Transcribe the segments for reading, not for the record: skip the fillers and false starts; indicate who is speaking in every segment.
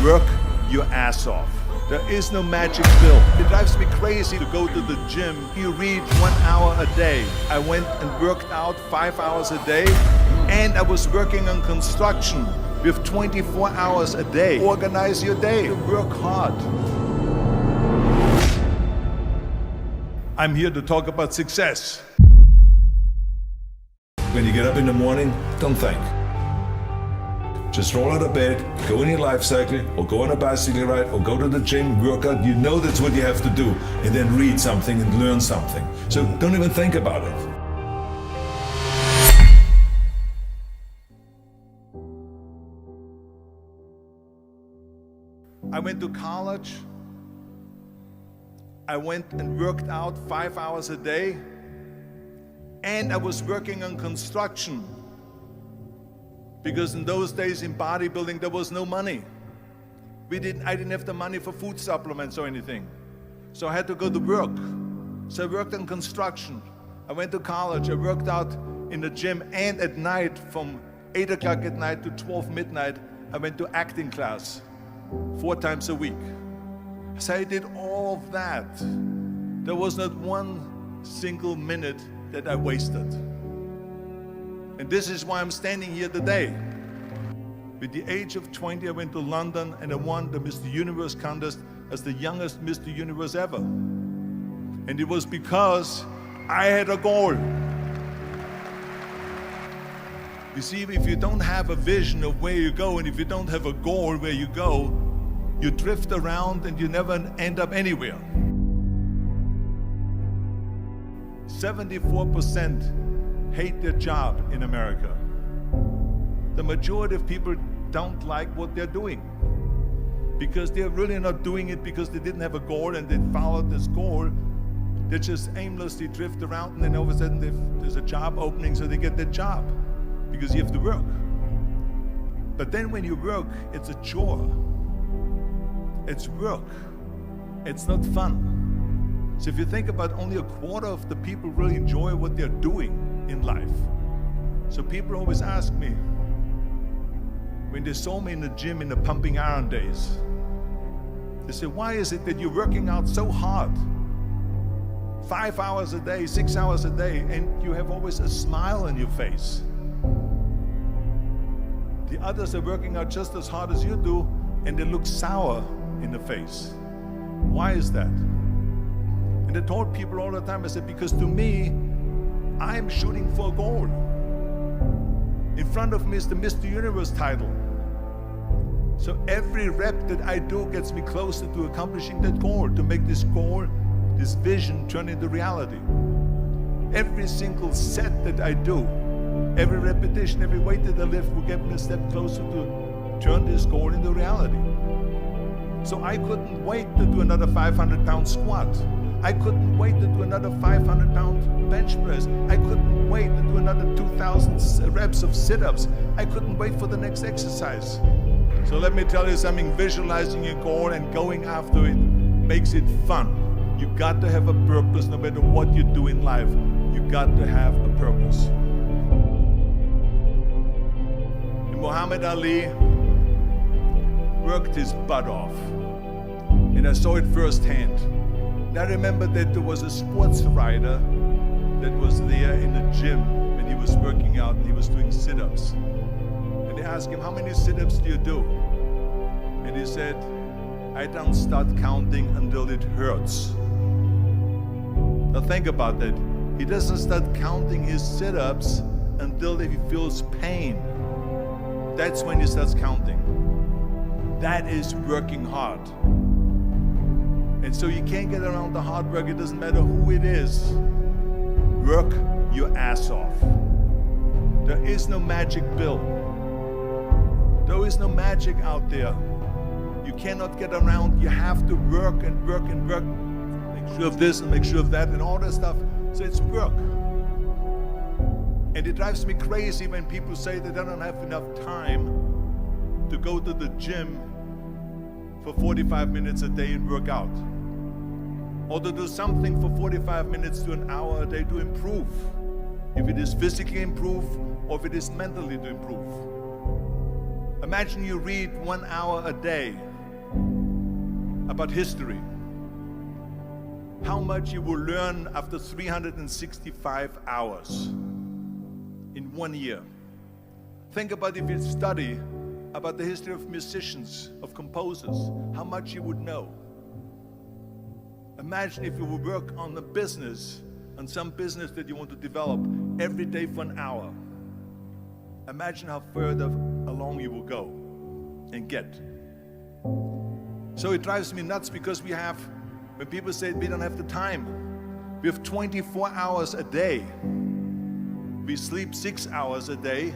Speaker 1: Work your ass off. There is no magic pill. It drives me crazy to go to the gym. You read 1 hour a day. I went and worked out 5 hours a day, and I was working on construction with 24 hours a day. Organize your day. Work hard. I'm here to talk about success. When you get up in the morning, don't think. Just roll out of bed, go in your life cycle, or go on a bicycle ride, or go to the gym, work out. You know that's what you have to do. And then read something and learn something. So don't even think about it. I went to college. I went and worked out 5 hours a day. And I was working on construction. Because in those days in bodybuilding, there was no money. I didn't have the money for food supplements or anything. So I had to go to work. So I worked on construction. I went to college. I worked out in the gym, and at night, from 8 o'clock at night to 12 midnight, I went to acting class 4 times a week. So I did all of that. There was not one single minute that I wasted. And this is why I'm standing here today. With the age of 20, I went to London and I won the Mr. Universe contest as the youngest Mr. Universe ever. And it was because I had a goal. You see, if you don't have a vision of where you go, and if you don't have a goal where you go, you drift around and you never end up anywhere. 74% hate their job in America. The majority of people don't like what they're doing because they're really not doing it because they didn't have a goal and they followed this goal. They just aimlessly drift around, and then all of a sudden there's a job opening, so they get that job because you have to work. But then when you work, it's a chore. It's work. It's not fun. So if you think about, only a quarter of the people really enjoy what they're doing in life. So people always ask me, when they saw me in the gym in the pumping iron days, they say, why is it that you're working out so hard? 5 hours a day, 6 hours a day, and you have always a smile on your face. The others are working out just as hard as you do, and they look sour in the face. Why is that? And I told people all the time, I said, because to me, I'm shooting for a goal. In front of me is the Mr. Universe title. So every rep that I do gets me closer to accomplishing that goal, to make this goal, this vision, turn into reality. Every single set that I do, every repetition, every weight that I lift will get me a step closer to turn this goal into reality. So I couldn't wait to do another 500-pound squat. I couldn't wait to do another 500-pound bench press. I couldn't wait to do another 2,000 reps of sit-ups. I couldn't wait for the next exercise. So let me tell you something, visualizing your goal and going after it makes it fun. You got to have a purpose no matter what you do in life. You got to have a purpose. And Muhammad Ali worked his butt off. And I saw it firsthand. And I remember that there was a sports writer that was there in the gym when he was working out and he was doing sit-ups. And they asked him, how many sit-ups do you do? And he said, I don't start counting until it hurts. Now think about that. He doesn't start counting his sit-ups until he feels pain. That's when he starts counting. That is working hard. And so you can't get around the hard work. It doesn't matter who it is. Work your ass off. There is no magic pill. There is no magic out there. You cannot get around. You have to work and work and work. Make sure of this and make sure of that and all that stuff. So it's work. And it drives me crazy when people say that they don't have enough time to go to the gym for 45 minutes a day and work out. Or to do something for 45 minutes to an hour a day to improve. If it is physically improve or if it is mentally to improve. Imagine you read 1 hour a day. about history. How much you will learn after 365 hours in 1 year. Think about if you study about the history of musicians, of composers, how much you would know. Imagine if you would work on a business, on some business that you want to develop every day for an hour. Imagine how further along you will go and get. So it drives me nuts because when people say we don't have the time, we have 24 hours a day. We sleep 6 hours a day,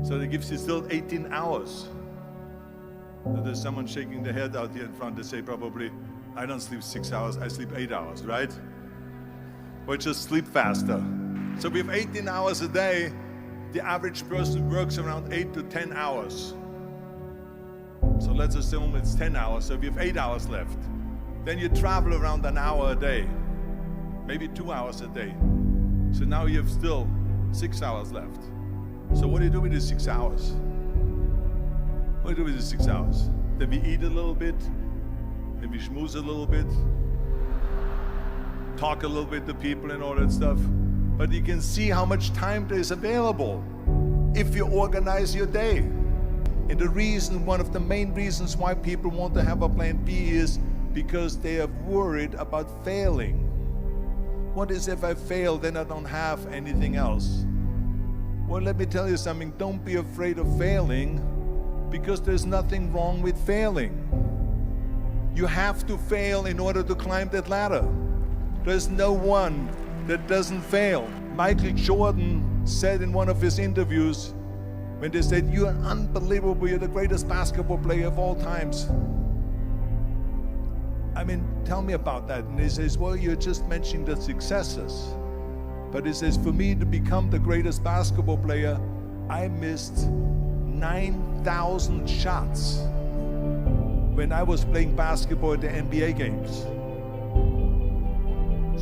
Speaker 1: so that gives you still 18 hours. So there's someone shaking their head out here in front. They say probably, I don't sleep 6 hours, I sleep 8 hours, right? Or just sleep faster. So we have 18 hours a day. The average person works around 8 to 10 hours. So let's assume it's 10 hours, so we have 8 hours left. Then you travel around an hour a day, maybe 2 hours a day. So now you have still 6 hours left. So what do you do with these 6 hours? What do you do with these 6 hours? Then we eat a little bit, then we schmooze a little bit, talk a little bit to people and all that stuff. But you can see how much time there is available if you organize your day. And the reason, one of the main reasons why people want to have a plan B is because they are worried about failing. What is if I fail, then I don't have anything else? Well, let me tell you something, don't be afraid of failing, because there's nothing wrong with failing. You have to fail in order to climb that ladder. There's no one that doesn't fail. Michael Jordan said in one of his interviews, when they said, you're unbelievable, you're the greatest basketball player of all times. I mean, tell me about that. And he says, well, you're just mentioning the successes. But he says, for me to become the greatest basketball player, I missed 9,000 shots when I was playing basketball at the NBA games.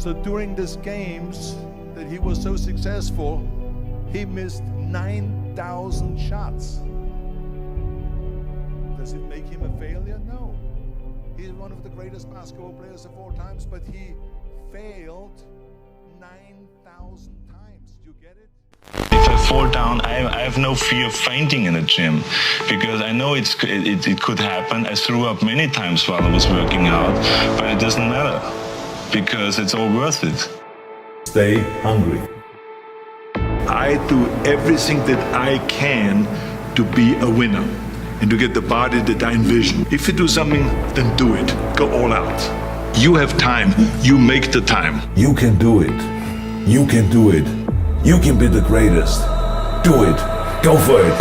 Speaker 1: So during these games that he was so successful, he missed 9,000 shots. Does it make him a failure? No. He's one of the greatest basketball players of all times, but he failed 9,000 times. Do you get it?
Speaker 2: If I fall down, I have no fear of fainting in the gym, because I know it could happen. I threw up many times while I was working out, but it doesn't matter, because it's all worth it.
Speaker 1: Stay hungry. I do everything that I can to be a winner and to get the body that I envision. If you do something, then do it. Go all out. You have time. You make the time.
Speaker 3: You can do it. You can do it. You can be the greatest. Do it. Go for it.